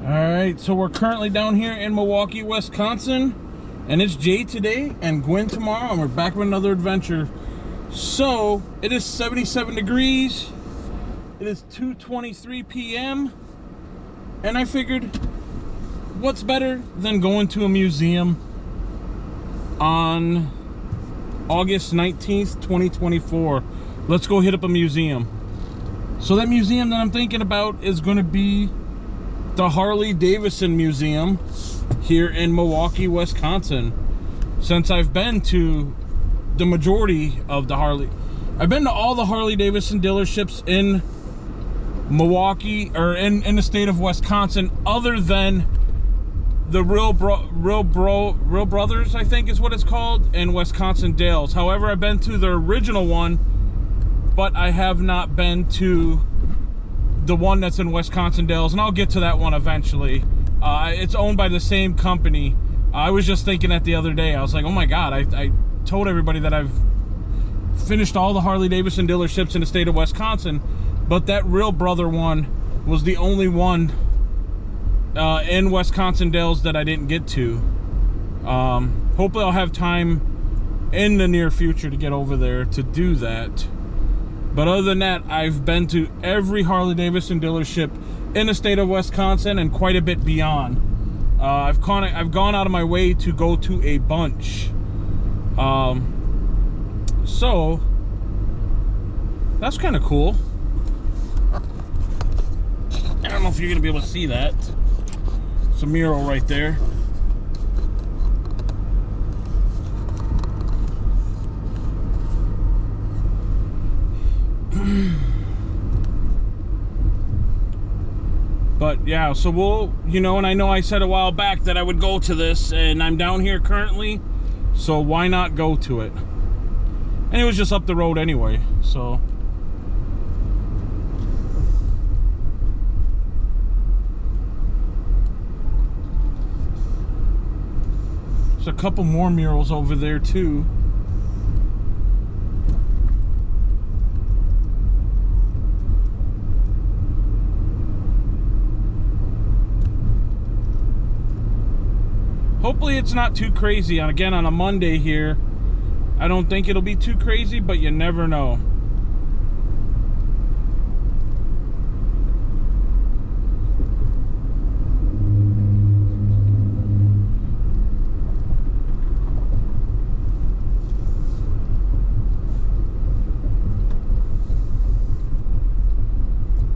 Alright, so we're currently down here in Milwaukee, Wisconsin, and it's Jay today and Gwen tomorrow, and we're back with another adventure. So, it is 77 degrees, it is 2:23 p.m., and I figured, what's better than going to a museum on August 19th, 2024. Let's go hit up a museum. So that museum that I'm thinking about is going to be the Harley Davidson Museum here in Milwaukee, Wisconsin. Since I've been to the majority of the I've been to all the Harley Davidson dealerships in Milwaukee, or in the state of Wisconsin, other than the Real Brothers, I think is what it's called, in Wisconsin Dells. However, I've been to the original one, but I have not been to the one that's in Wisconsin Dells, and I'll get to that one eventually. It's owned by the same company. I was just thinking that the other day. I was like, oh my god, I told everybody that I've finished all the Harley Davidson dealerships in the state of Wisconsin, but that Real Brother one was the only one in Wisconsin Dells that I didn't get to. Hopefully I'll have time in the near future to get over there to do that. But other than that, I've been to every Harley Davidson dealership in the state of Wisconsin and quite a bit beyond. I've gone out of my way to go to a bunch. So that's kind of cool. I don't know if you're gonna be able to see that. It's a mural right there. But yeah, so we'll, and I know I said a while back that I would go to this, and I'm down here currently, so why not go to it? And it was just up the road anyway, so. There's a couple more murals over there too. Hopefully it's not too crazy. Again, on a Monday here, I don't think it'll be too crazy, but you never know.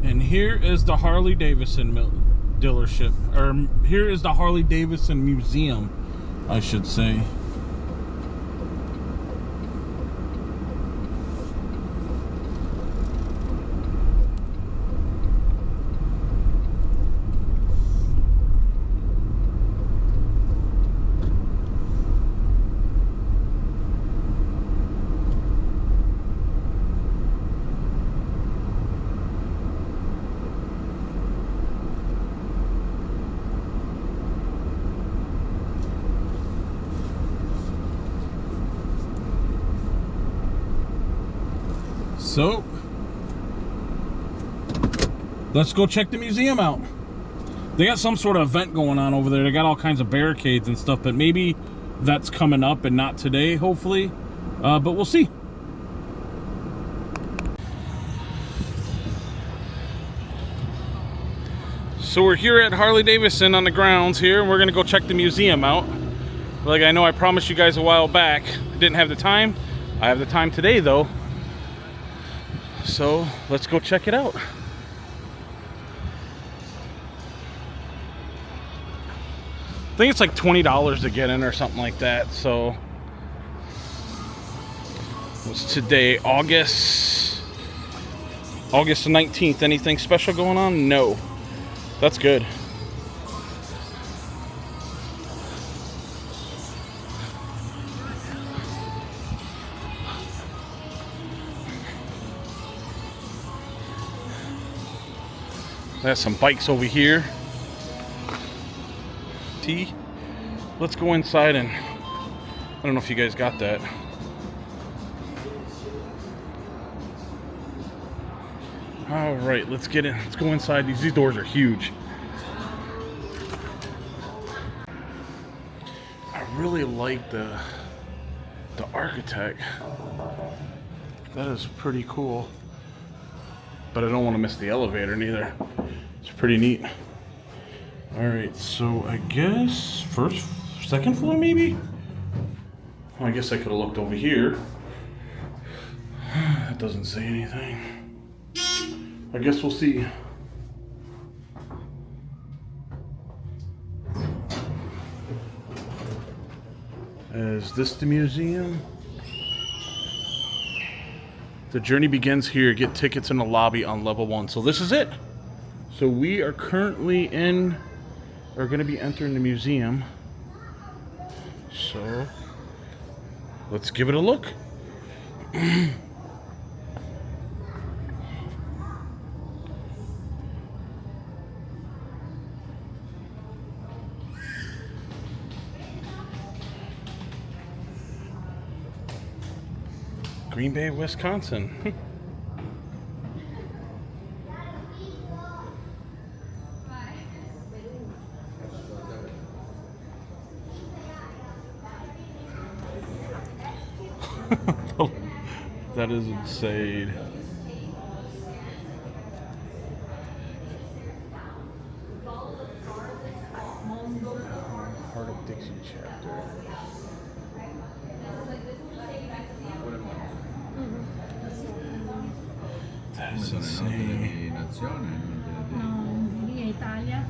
And here is the Harley Davidson dealership, or here is the Harley Davidson Museum, I should say. So, let's go check the museum out. They got some sort of event going on over there. They got all kinds of barricades and stuff, but maybe that's coming up and not today, hopefully. But we'll see. So we're here at Harley Davidson on the grounds here, and we're gonna go check the museum out. Like I know I promised you guys a while back. I didn't have the time. I have the time today though. So let's go check it out. I think it's like $20 to get in or something like that. So what's today? August 19th. Anything special going on? No. That's good. There's some bikes over here. Let's go inside, and I don't know if you guys got that. All right, let's get in. Let's go inside. These doors are huge. really like the architect. That is pretty cool. But I don't want to miss the elevator neither. It's pretty neat. Alright, so I guess second floor maybe? Well, I guess I could have looked over here. It doesn't say anything. I guess we'll see. Is this the museum? The journey begins here. Get tickets in the lobby on level 1. So this is it. So we are currently going to be entering the museum. So let's give it a look. Green Bay, Wisconsin. That is insane. Heart of Dixie chapter. That is insane. No, Italia.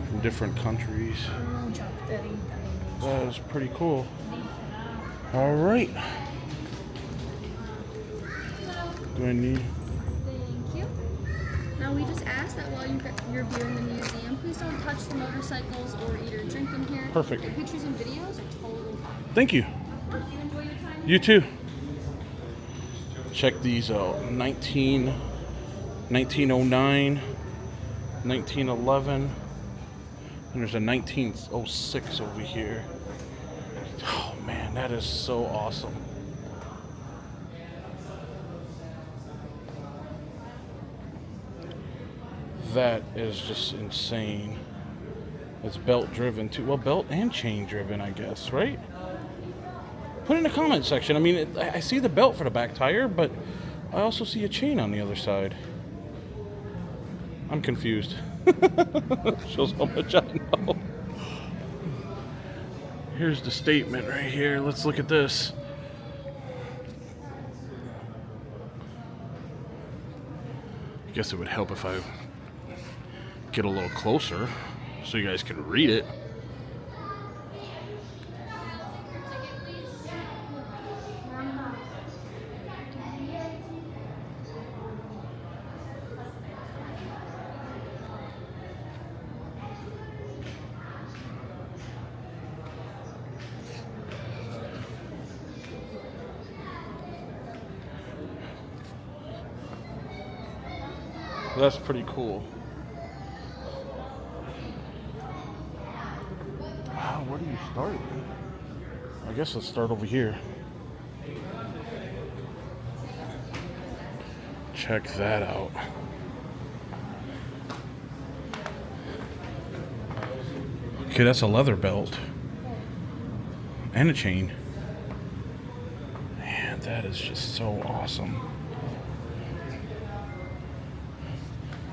From different countries. That is pretty cool. All right. Do I need? Thank you. Now we just ask that while you're viewing the museum, please don't touch the motorcycles or eat or drink in here. Perfect. Your pictures and videos are totally fine. Thank you. You enjoy your time. You too. Check these out. 1909, 1911, and there's a 1906 over here. Oh man, that is so awesome. That is just insane. It's belt driven too. Well, belt and chain driven, I guess, right? Put in the comment section. I mean, I see the belt for the back tire, but I also see a chain on the other side. I'm confused. Shows how much I know. Here's the statement right here. Let's look at this. I guess it would help if I get a little closer so you guys can read it. That's pretty cool. Wow, where do you start? I guess let's start over here. Check that out. Okay, that's a leather belt. And a chain. Man, that is just so awesome.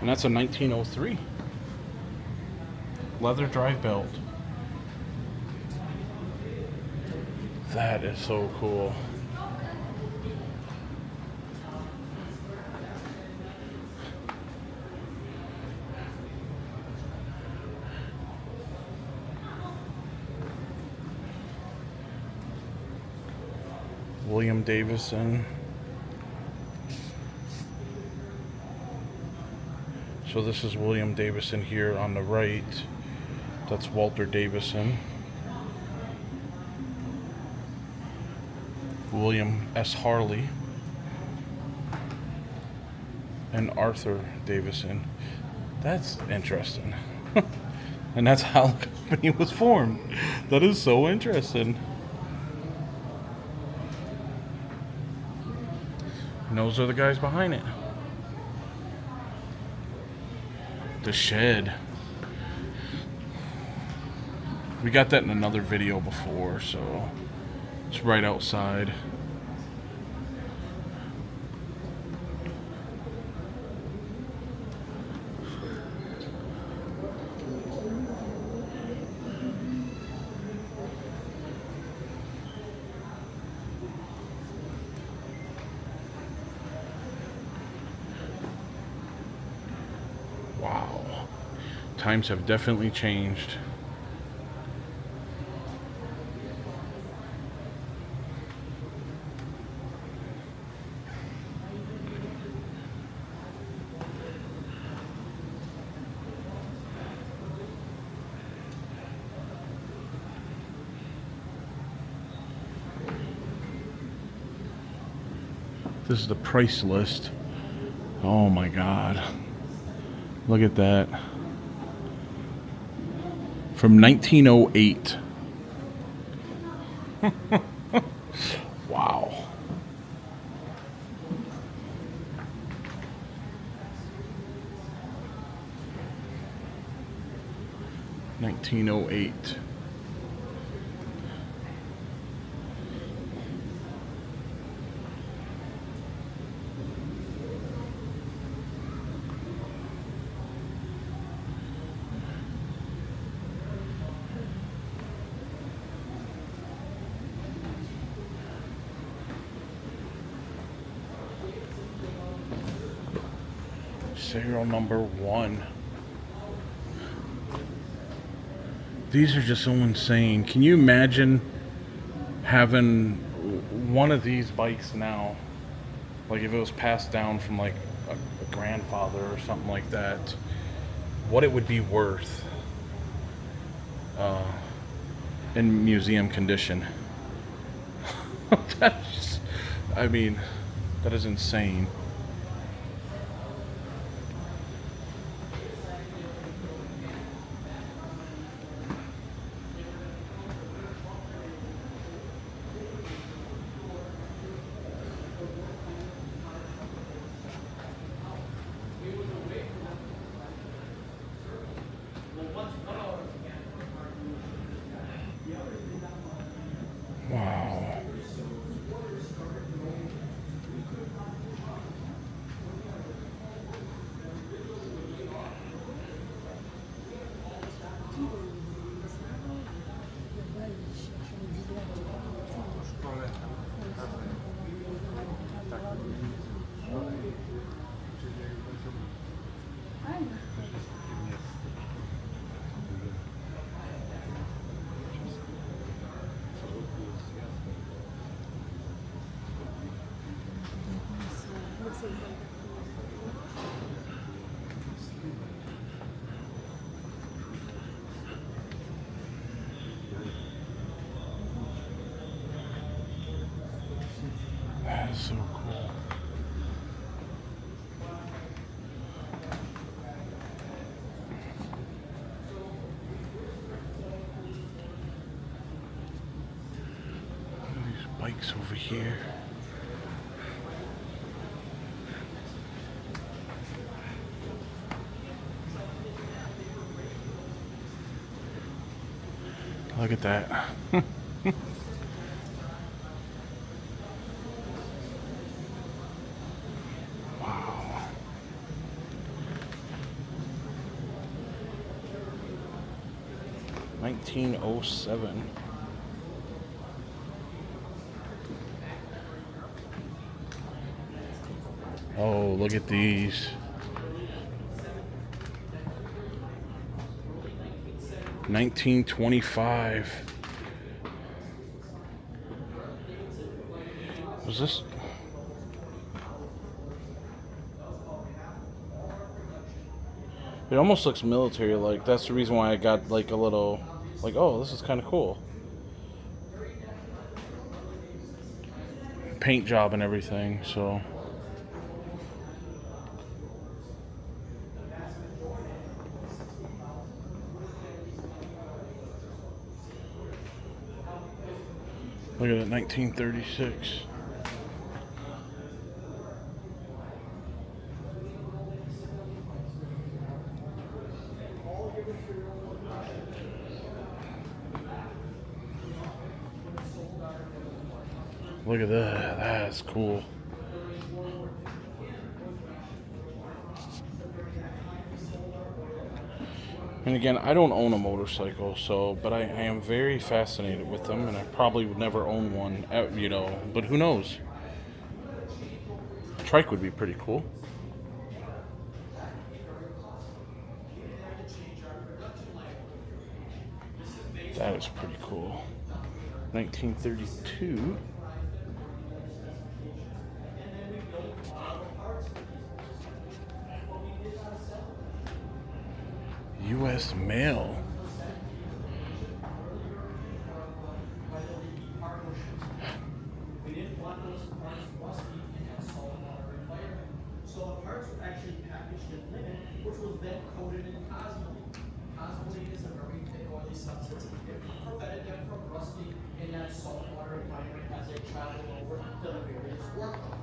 And that's a 1903 leather drive belt. That is so cool. William Davidson. So this is William Davidson here on the right. That's Walter Davidson. William S. Harley. And Arthur Davidson. That's interesting. And that's how the company was formed. That is so interesting. And those are the guys behind it. The shed. We got that in another video before, so it's right outside. Wow. Times have definitely changed. This is the price list. Oh my God. Look at that. From 1908. Wow. $1908. Serial number 1. These are just so insane. Can you imagine having one of these bikes now? Like if it was passed down from like a grandfather or something like that, what it would be worth in museum condition. That's, I mean, that is insane. Wow. That is so cool. Look at these bikes over here. Look at that. Wow. $1907. Oh, look at these. $1925. Was this? It almost looks military like. That's the reason why I got like a little like, oh, this is kind of cool. Paint job and everything, so. Look at that, 1936. Look at that. That's cool. And again, I don't own a motorcycle, but I am very fascinated with them, and I probably would never own one, but who knows? A trike would be pretty cool. That is pretty cool. 1932. U.S. mail. We didn't want those parts rusty in that saltwater environment. So the parts were actually packaged in linen, which was then coated in cosmoline. Cosmoline is a very thick, oily substance. It prevented them from rusting in that saltwater environment as they traveled over to the various workloads.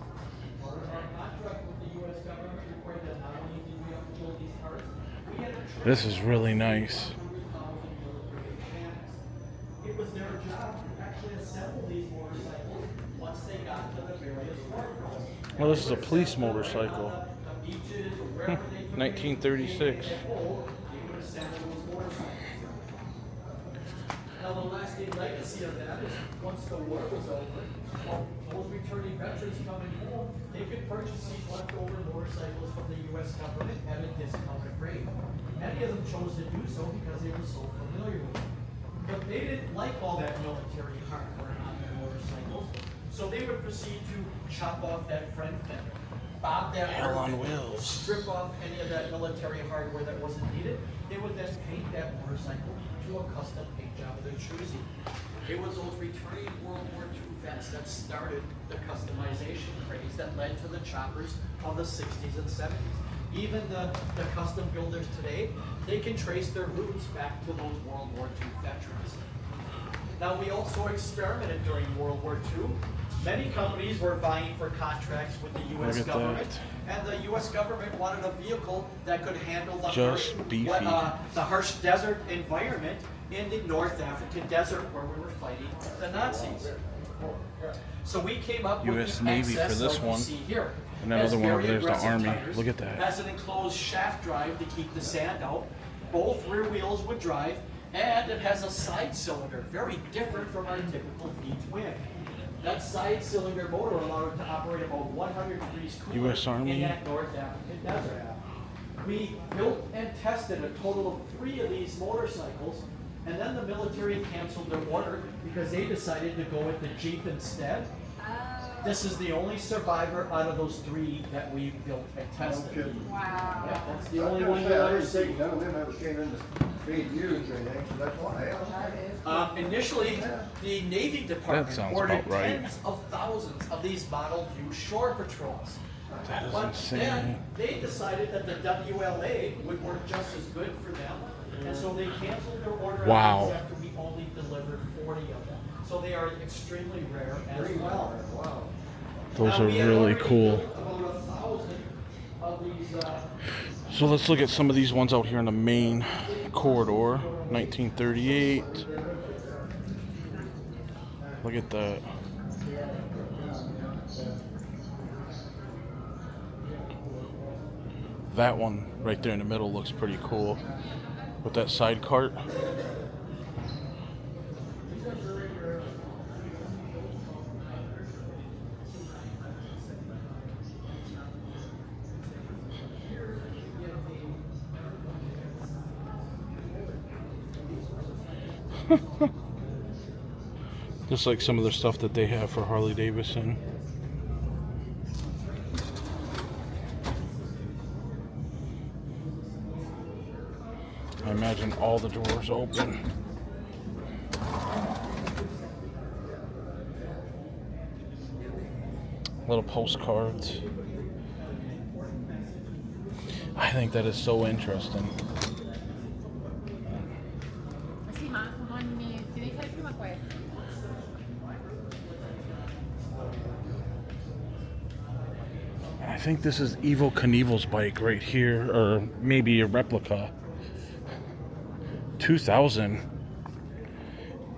Part of our contract with the U.S. government required that not only did we have to build these parts, we had to This is really nice. it was their job to actually assemble these motorcycles once they got to the various workloads. Well, this is a police motorcycle. The beaches, wherever they took 1936. they would assemble those motorcycles. Now, the lasting legacy of that is once the war was over, those returning veterans coming home, they could purchase these leftover motorcycles from the U.S. government at a discounted rate. Many of them chose to do so because they were so familiar with it. But they didn't like all that military hardware on their motorcycles, so they would proceed to chop off that front fender, bob that Hell on rear fender, wheels. strip off any of that military hardware that wasn't needed. They would then paint that motorcycle to a custom paint job of their choosing. It was those returning World War II vets that started the customization craze that led to the choppers of the 60s and 70s. Even the custom builders today, they can trace their roots back to those World War II veterans. Now, we also experimented during World War II. Many companies were vying for contracts with the U.S. Look at government, and the U.S. government wanted a vehicle that could handle the beefy. the harsh desert environment in the North African desert where we were fighting the Nazis. So we came up with US the Navy for XS this like you one. see here. And that Has other one over very there is the aggressive Army. tires, Look at that. Has an enclosed shaft drive to keep the sand out. Both rear wheels would drive, and it has a side cylinder, very different from our typical V-twin. That side cylinder motor allowed it to operate about 100 degrees cooler US Army. in that North African desert. We built and tested a total of 3 of these motorcycles, and then the military canceled their order because they decided to go with the Jeep instead. This is the only survivor out of those 3 that we built and tested. Wow. Yeah, that's the only one you'll ever see. None of them ever came in to being used or anything, so that's why. Initially, the Navy That Department sounds ordered about right. tens of thousands of these Model U shore patrols. That is But insane. then they decided that the WLA would work just as good for them, and so they canceled their order on Wow. these after we only delivered 40 of them. So they are extremely rare as well. Wow. Those Now, are we had really already cool. built about 1,000 of these. So let's look at some of these ones out here in the main corridor. 1938. Look at that. That one right there in the middle looks pretty cool. With that side cart. Just like some of the stuff that they have for Harley Davidson. I imagine all the doors open. Little postcards. I think that is so interesting. Sì, ma ti devi fare prima questo. I think this is Evel Knievel's bike right here, or maybe a replica. 2000.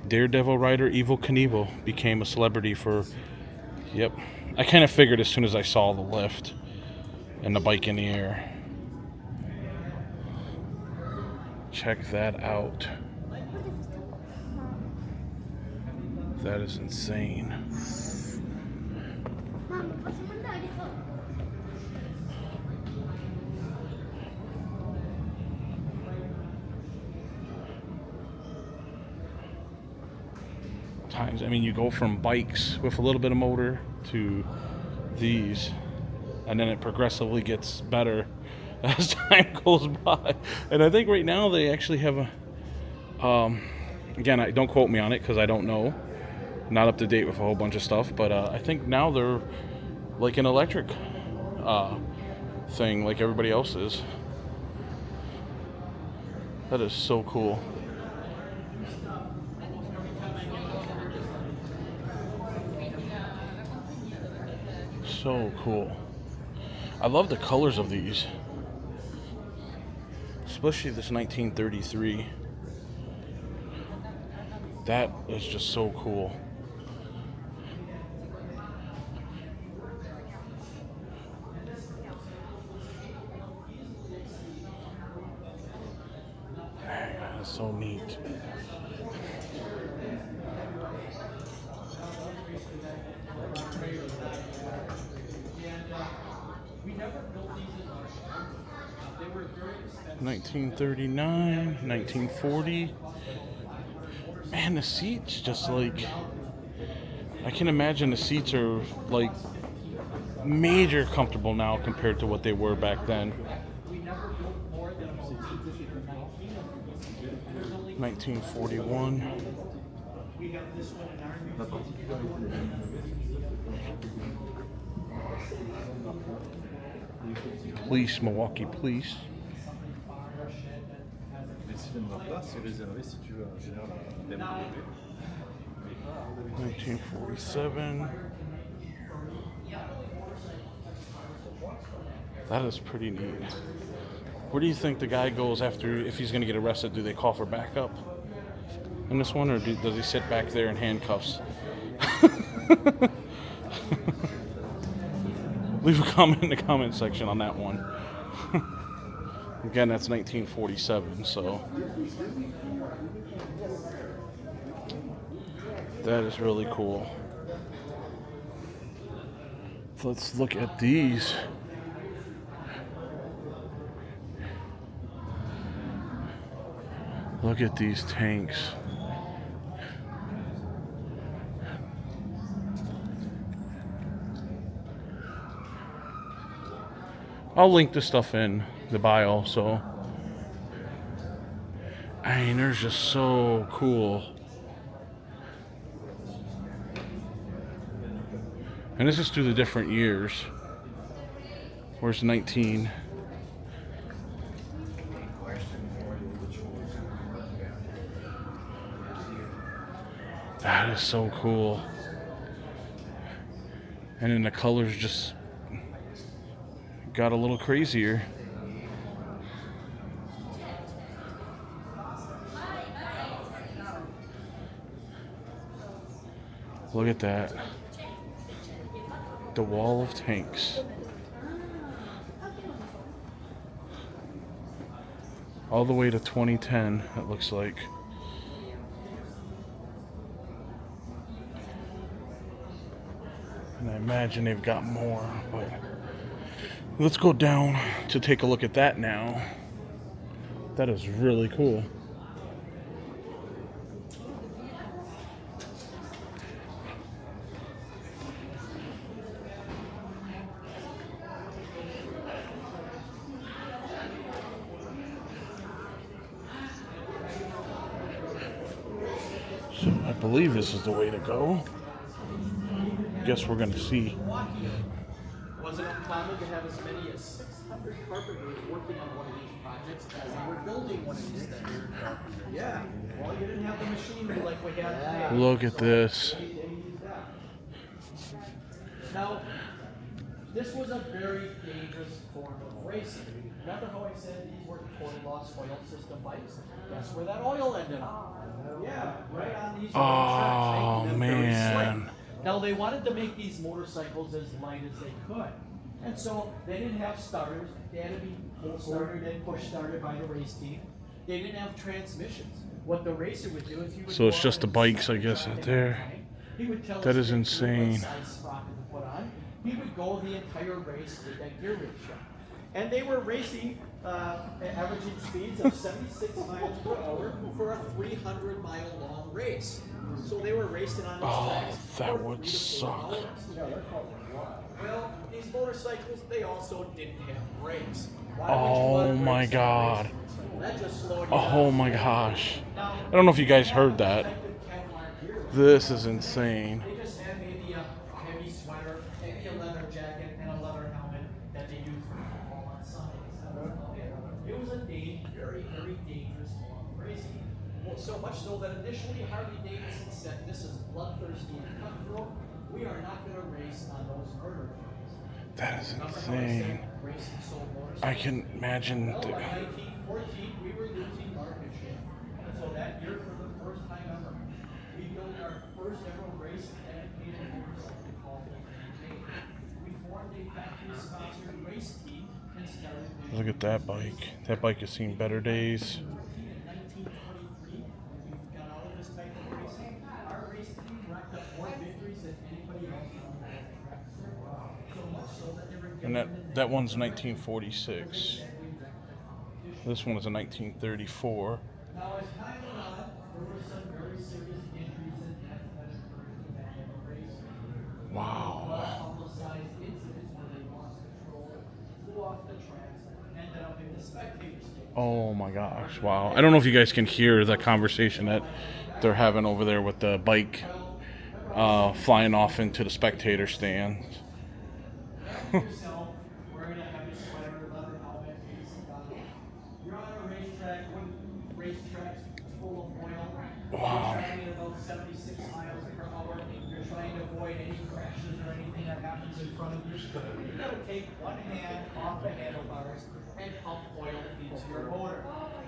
Daredevil rider Evel Knievel became a celebrity for Yep. I kind of figured as soon as I saw the lift and the bike in the air. Check that out. That is insane. Times, I mean, you go from bikes with a little bit of motor to these, and then it progressively gets better as time goes by. And I think right now they actually have a again, don't quote me on it because I don't know, not up to date with a whole bunch of stuff, but I think now they're like an electric thing like everybody else is. That is so cool. So cool. I love the colors of these, especially this 1933. That is just so cool. That's so neat. We never built these in our shop. They were very expensive. 1939, 1940. Man, the seats just like, I can imagine the seats are like major comfortable now compared to what they were back then. We never built more than about 1941. We have this one in our Police, Milwaukee Police. Mais si tu ne vas pas, c'est réservé si tu veux un général BMW. 1947. That is pretty neat. Where do you think the guy goes after, if he's going to get arrested? Do they call for backup in this one, or does he sit back there in handcuffs? Leave a comment in the comment section on that one. Again, that's 1947, so that is really cool. Let's look at these. Look at these tanks. I'll link this stuff in the bio, so I mean, they're just so cool. And this is through the different years. Where's 19? That is so cool. And then the colors just got a little crazier. Look at that. The wall of tanks. All the way to 2010, it looks like. And I imagine they've got more, but let's go down to take a look at that now. That is really cool. So I believe this is the way to go. Guess we're gonna see. Was it uncommon to have as many as 600 carpenters working on one of these projects as they were building one of these things? Yeah. Well, you didn't have the machinery like we have today. Look at this. Now, this was a very dangerous form of racing. Remember how I said these were quarter loss oil system bikes? Guess where that oil ended up? Yeah, right on these Oh tracks, making them very man. slick. Now they wanted to make these motorcycles as light as they could. And so they didn't have starters. They had to be pull started and push started by the race team. They didn't have transmissions. What the racer would do is he would So it's go just out the and bikes, set I guess, the out track there. and he would tell That us is exactly what insane. size sprocket to put on. He would go the entire race with that gear ratio. And they were racing averaging speeds of 76 miles per hour for a 300-mile-long race. So they were racing on these tracks that for would 3 to 4 suck. hours. Well, these motorcycles, they also didn't have brakes. Why would you Oh want my brakes on a God. race? That just slowed you Oh down. my gosh. Now, I don't know if you guys heard that. protective Kevlar gear. This is insane. They just had maybe a heavy sweater, maybe a leather jacket, and a leather helmet that they used for football on Sundays. It was a very, very dangerous form of racing. Well, so much so that initially Harley Davidson said, "This is bloodthirsty and cutthroat. We are not going to race on those murder trails." That is Remember how I insane. said racing sold motorcycles? I can imagine. Well, by 1914, we were losing market share. And so that year, for the first time ever, we built our first ever race dedicated motorcycle called the Jaytoday. We formed a factory-sponsored race team and started winning. Look at that bike. That bike has seen better days. In 1923, when we got out of this type of racing, our race team racked up more victories than anybody else on the track. So much so that they were And that one's 1946. This one is a 1934. Now, as time went on, there were some very serious injuries and death that occurred in that type of race. Wow. Well-publicized incidents where they lost control, flew off the tracks, ended up in the spectator stage. Oh my gosh. Wow. I don't know if you guys can hear the conversation that they're having over there with the bike flying off into the spectator stand. Yourself, wearing a heavy sweater, leather helmet, AC goggles. You're on a racetrack, racetracks full of oil. Wow. You're traveling about 76 miles per hour. You're trying to avoid any crashes or anything that happens in front of you. You've got to take one hand off the handlebars and pump oil into your motor.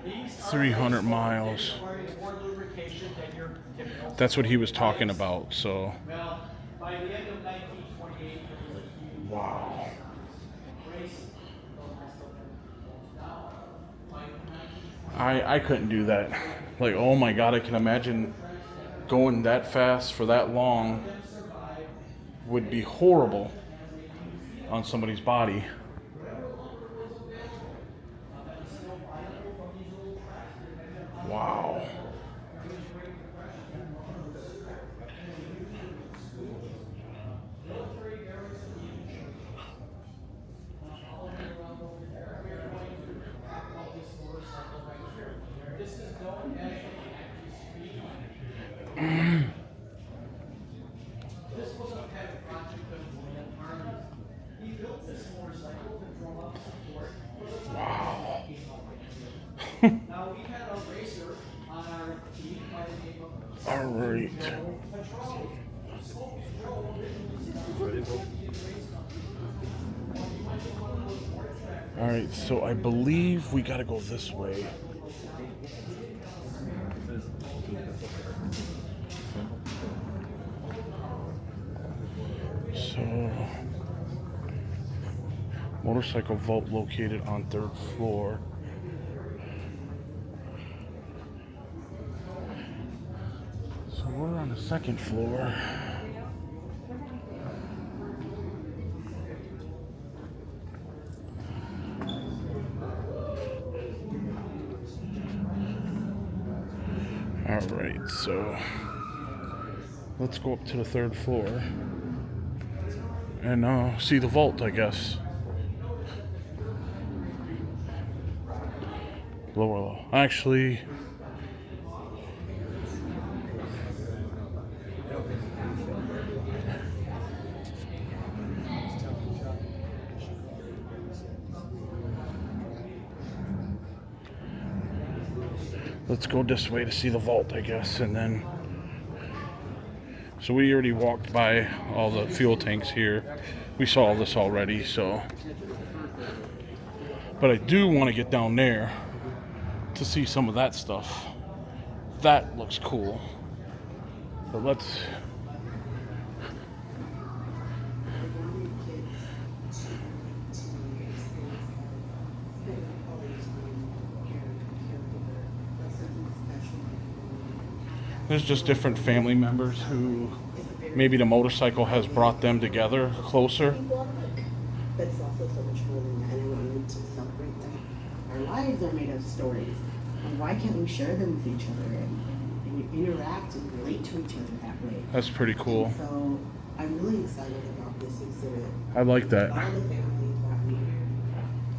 These are 300 miles. requiring more lubrication than your typical. That's what he was talking about. So, Well, by the end of 1928, there was a huge wow. race. I couldn't do that. Like, oh my God, I can imagine going that fast for that long would be horrible on somebody's body. Wow. This is known as the active speed line. This was a pet project of William Harley. He built this motorcycle to draw up support for the Wow. Now we had a racer on our team by the name of All right. All right, so I believe we got to go this way. So, motorcycle vault located on 3rd floor. So we're on the 2nd floor. All right, so let's go up to the 3rd floor and see the vault, I guess. Lower low. Actually, let's go this way to see the vault, I guess, and then. So we already walked by all the fuel tanks here. We saw all this already, so. But I do want to get down there to see some of that stuff. That looks cool. But let's There's just different family members who maybe the motorcycle has brought them together closer. But it's also so much more than that, and I want to celebrate them. Our lives are made of stories, and why can't we share them with each other and interact and relate to each other that way? That's pretty cool. And so I'm really excited about this exhibit. I like that. All the families that we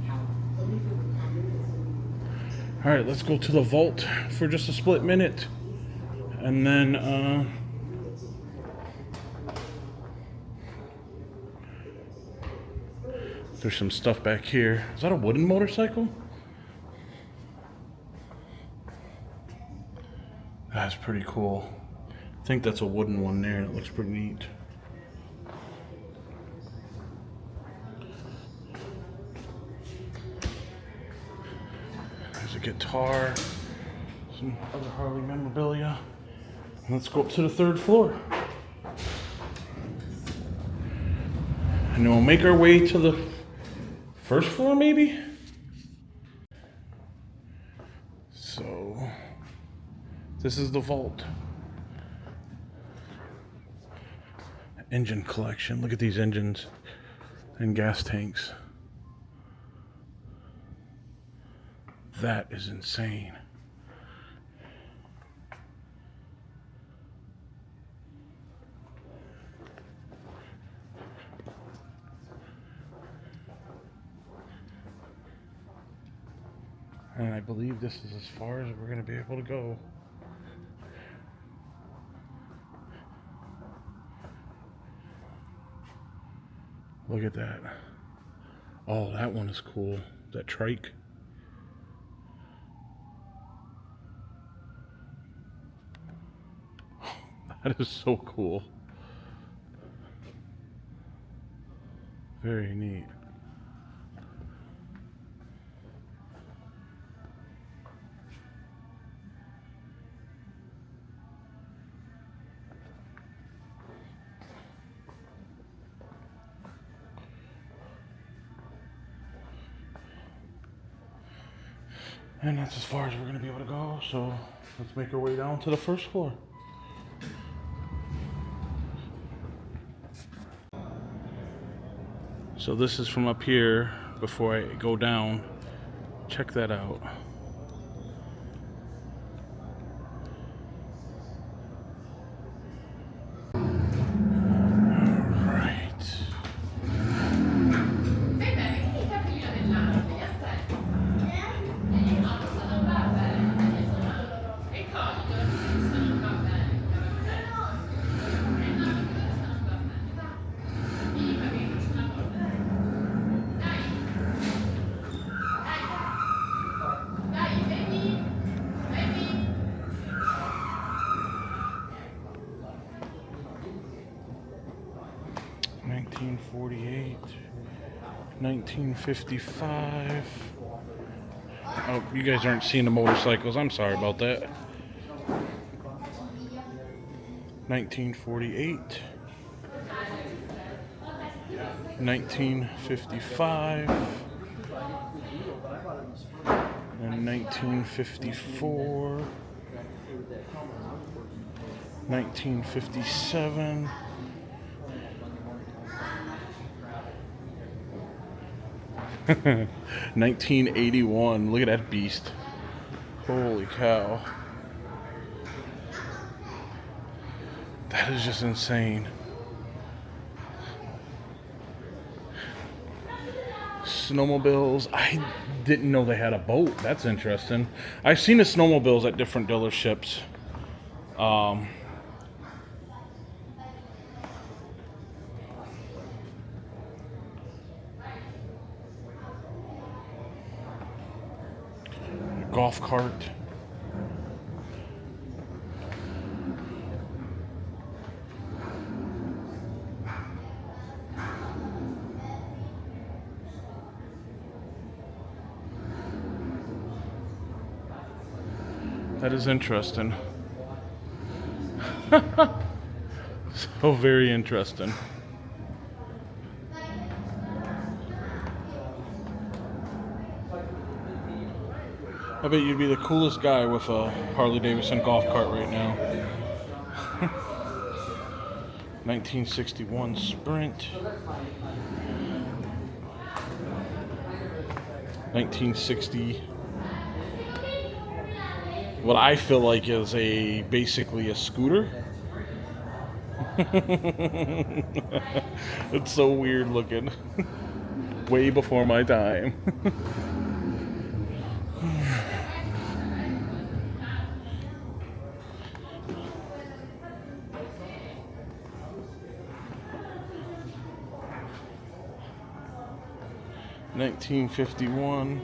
have. So many people come in. All right, let's go to the vault for just a split minute. And then, there's some stuff back here. Is that a wooden motorcycle? That's pretty cool. I think that's a wooden one there, and it looks pretty neat. There's a guitar, some other Harley memorabilia. Let's go up to the 3rd floor. And then we'll make our way to the 1st floor, maybe? So, this is the vault. Engine collection. Look at these engines and gas tanks. That is insane. And I believe this is as far as we're going to be able to go. Look at that. Oh, that one is cool. That trike. That is so cool. Very neat. And that's as far as we're going to be able to go, so let's make our way down to the 1st floor. So this is from up here before I go down. Check that out. $1948, $1955. Oh, you guys aren't seeing the motorcycles. I'm sorry about that. 1948, 1955, and 1954, 1957. 1981. Look at that beast. Holy cow. That is just insane. Snowmobiles. I didn't know they had a boat. That's interesting. I've seen the snowmobiles at different dealerships. Golf cart. That is interesting. So very interesting. I bet you'd be the coolest guy with a Harley Davidson golf cart right now. 1961 Sprint. 1960. What I feel like is basically a scooter. It's so weird looking. Way before my time. 1951.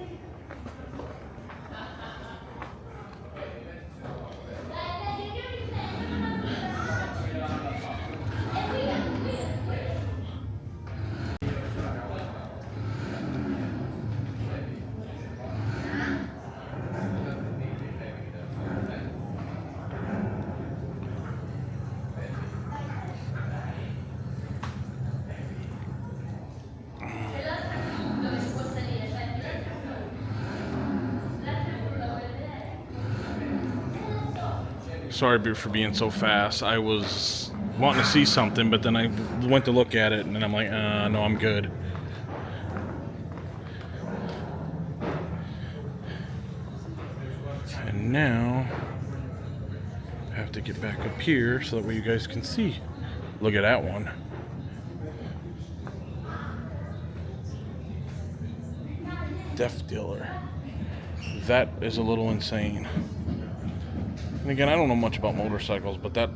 Sorry for being so fast. I was wanting to see something, but then I went to look at it, and then I'm like, no, I'm good. And now, I have to get back up here so that way you guys can see. Look at that one. Deaf dealer. That is a little insane. And again, I don't know much about motorcycles, but that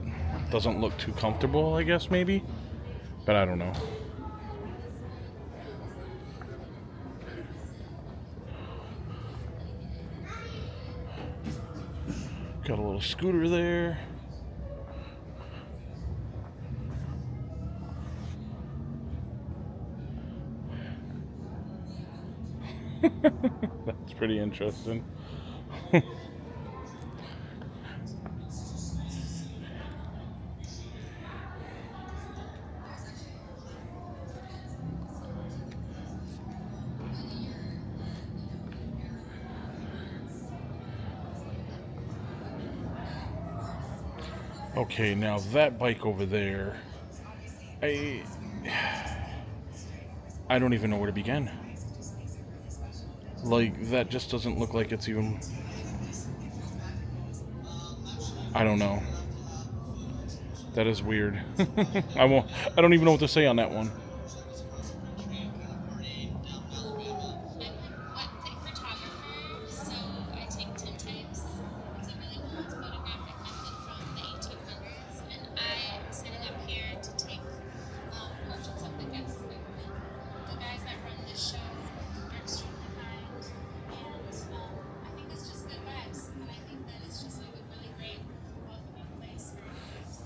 doesn't look too comfortable, I guess, maybe. But I don't know. Got a little scooter there. That's pretty interesting. Okay, now that bike over there, I don't even know where to begin. Like, that just doesn't look like it's even, I don't know. That is weird. I don't even know what to say on that one.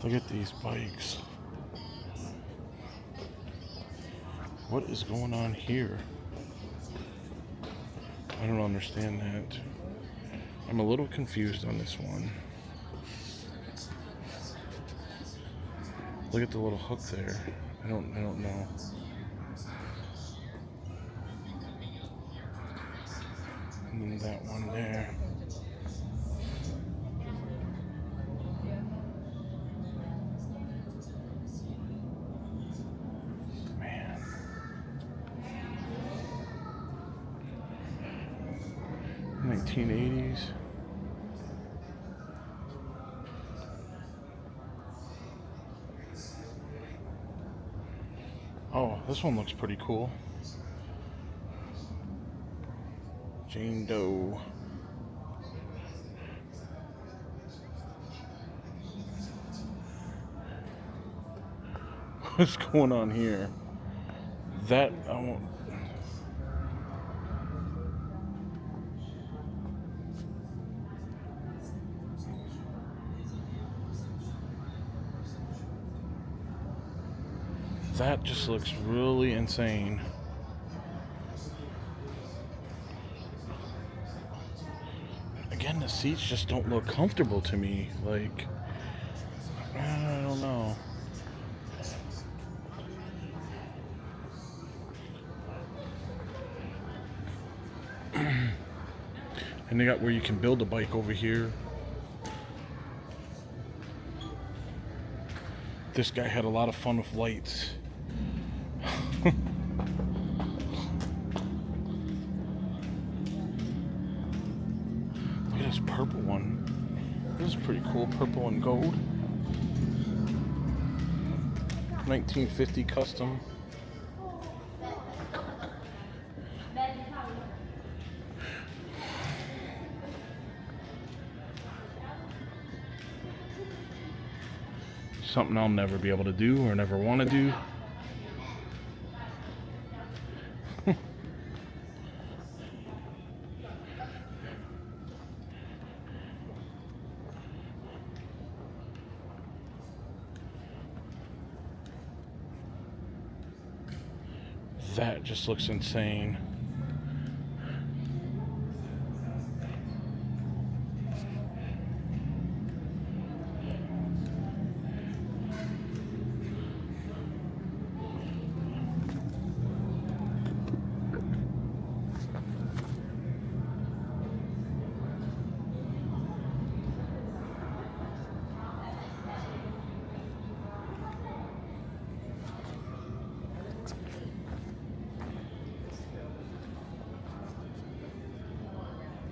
Look at these bikes. What is going on here? I don't understand that. I'm a little confused on this one. Look at the little hook there. I don't know. And then that one there. Man. 1980s. Oh, this one looks pretty cool. Jane Doe. What's going on here? That I won't. That just looks really insane. Again, the seats just don't look comfortable to me. Like, I don't know. And they got where you can build a bike over here. This guy had a lot of fun with lights. Look at this purple one. This is pretty cool, purple and gold. 1950 custom. Something I'll never be able to do or never want to do. That just looks insane.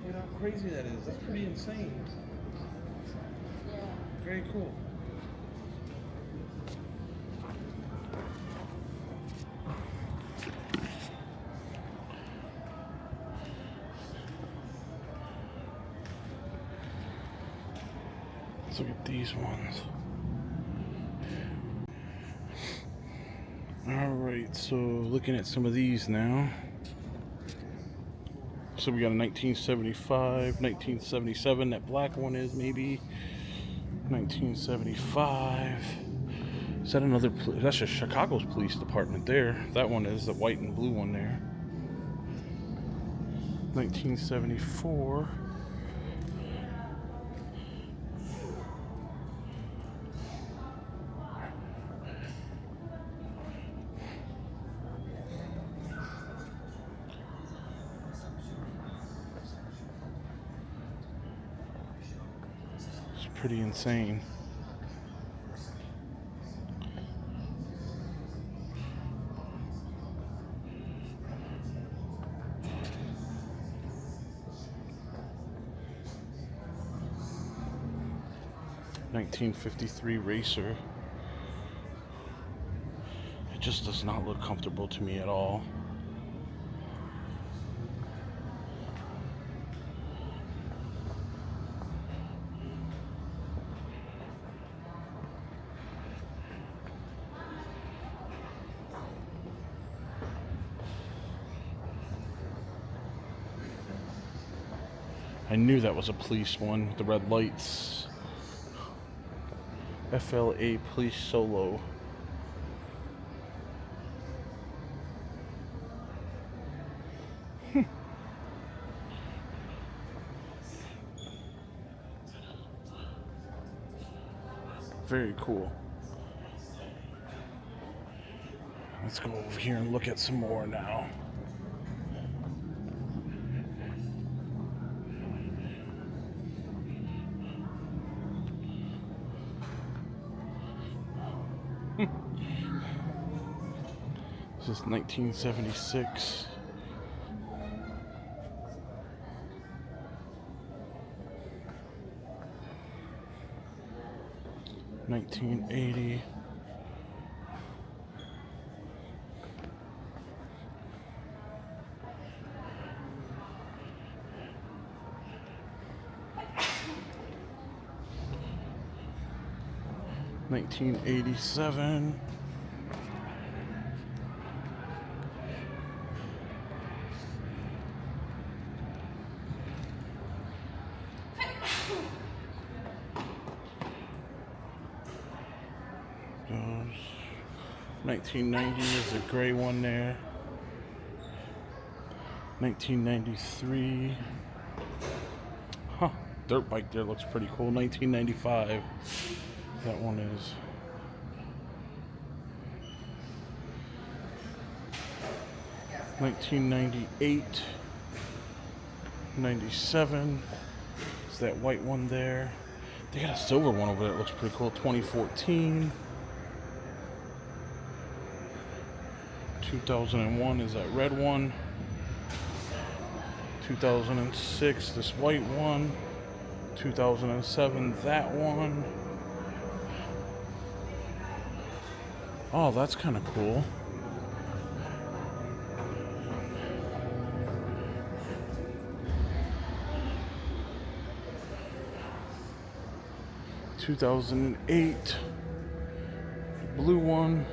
Look how crazy that is. That's pretty insane. Very cool. Let's look at these ones. Alright, so looking at some of these now. So we got a 1975, 1977, that black one is maybe 1975. Is that another, that's just Chicago's police department there. That one is the white and blue one there. 1974. Pretty insane. $1953 racer. It just does not look comfortable to me at all. I knew that was a police one with the red lights. FLA Police Solo. Very cool. Let's go over here and look at some more now. This is 1976. $1980. $1987. Those 1990 is a gray one there. 1993. Huh, dirt bike there looks pretty cool. 1995. That one is. $1998. 97. Is that white one there? They got a silver one over there that looks pretty cool. 2014. 2001 is that red one. 2006 this white one. 2007 that one. Oh, that's kind of cool. (2008) blue one.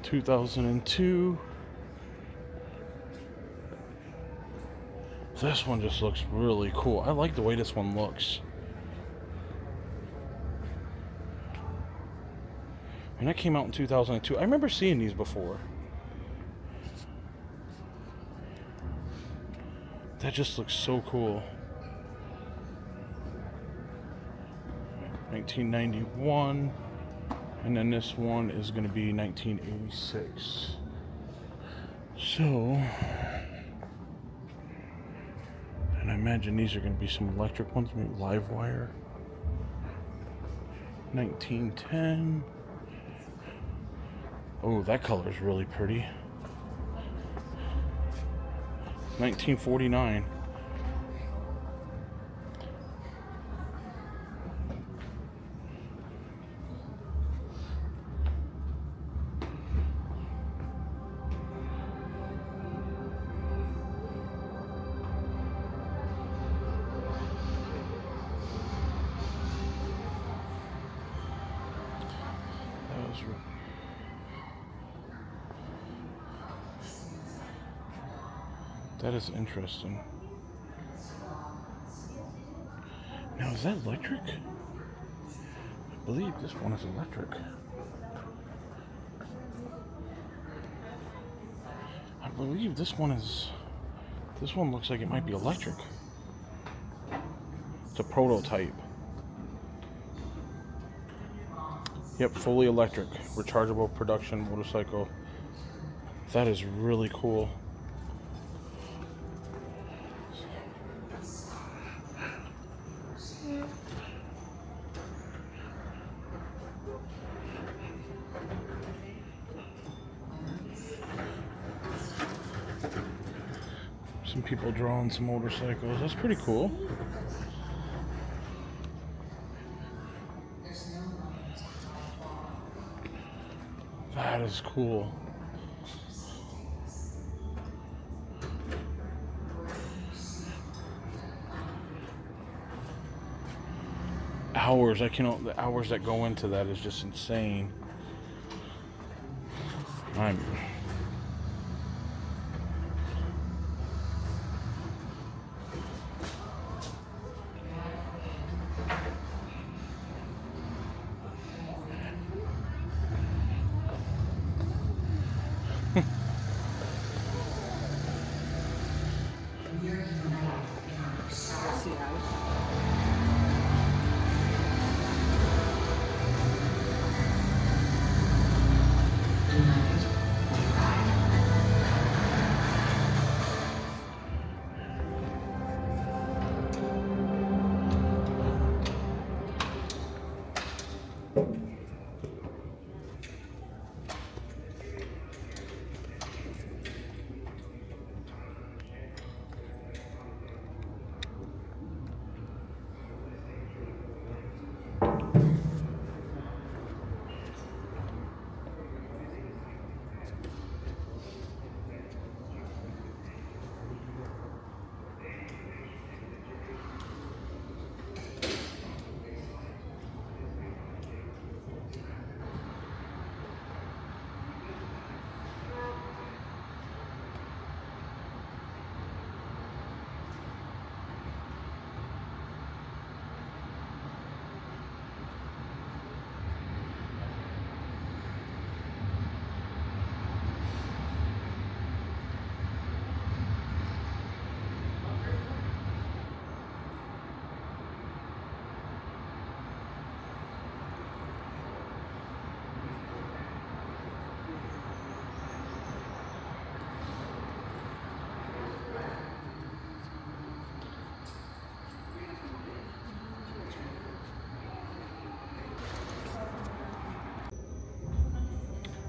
2002. This one just looks really cool. I like the way this one looks. And that came out in 2002. I remember seeing these before. That just looks so cool. 1991. And then this one is going to be 1986. So, and I imagine these are going to be some electric ones, maybe live wire. 1910. Oh, that color is really pretty. 1949. That is interesting. Now, is that electric? I believe this one is electric. I believe this one is... This one looks like it might be electric. It's a prototype. Yep, fully electric. Rechargeable production motorcycle. That is really cool. Some people drawing some motorcycles. That's pretty cool. That is cool. Hours, I cannot, the hours that go into that is just insane. I'm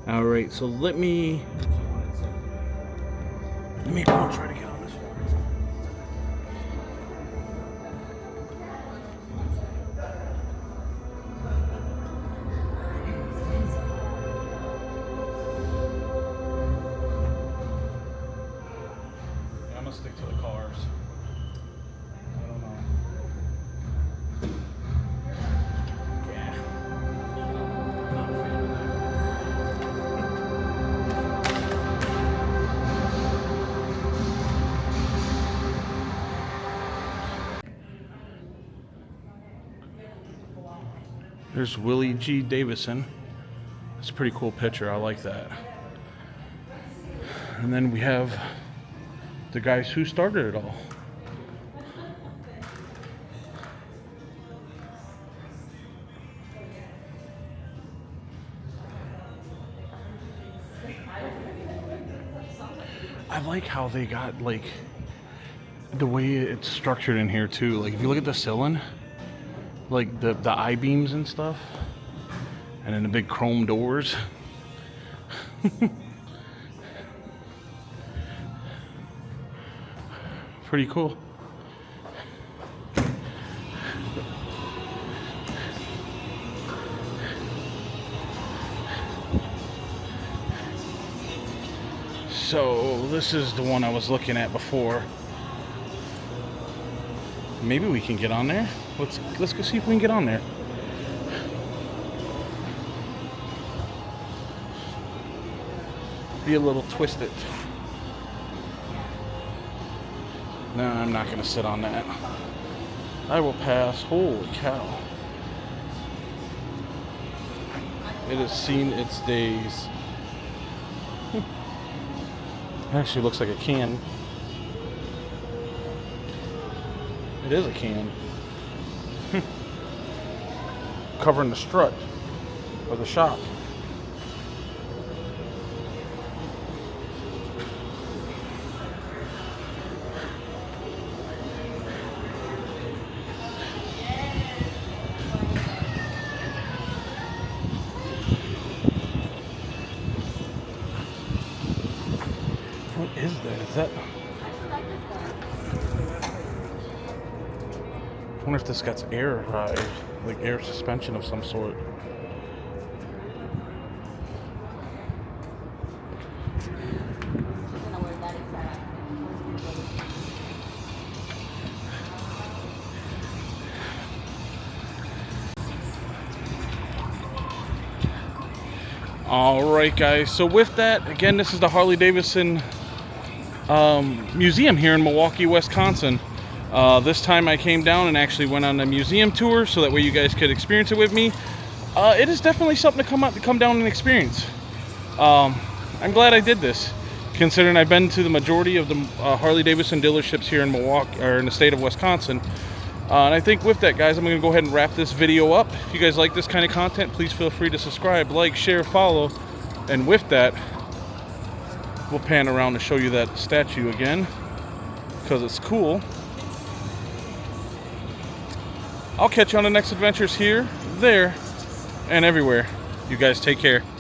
All right, so let me go try to get on this one. I'm gonna stick to the cars. I don't know. Yeah. Not a fan of that. There's Willie G. Davison. It's a pretty cool picture. I like that. And then we have the guys who started it all. I like how they got like the way it's structured in here too. Like if you look at the ceiling, like the I-beams and stuff, and then the big chrome doors. Pretty cool. So this is the one I was looking at before. Maybe we can get on there. Let's go see if we can get on there. Be a little twisted. No, I'm not gonna sit on that. I will pass. Holy cow. It has seen its days. It actually looks like a can. It is a can. Covering the strut of the shop. What is that? Is that... I wonder if this got air, like air suspension of some sort. All right, guys. So with that, again, this is the Harley Davidson Museum here in Milwaukee, Wisconsin. This time I came down and actually went on a museum tour, so that way you guys could experience it with me. It is definitely something to come down and experience. I'm glad I did this, considering I've been to the majority of the Harley Davidson dealerships here in Milwaukee, or in the state of Wisconsin. And I think with that, guys, I'm going to go ahead and wrap this video up. If you guys like this kind of content, please feel free to subscribe, like, share, follow. And with that, we'll pan around to show you that statue again, because it's cool. I'll catch you on the next adventures here, there, and everywhere. You guys take care.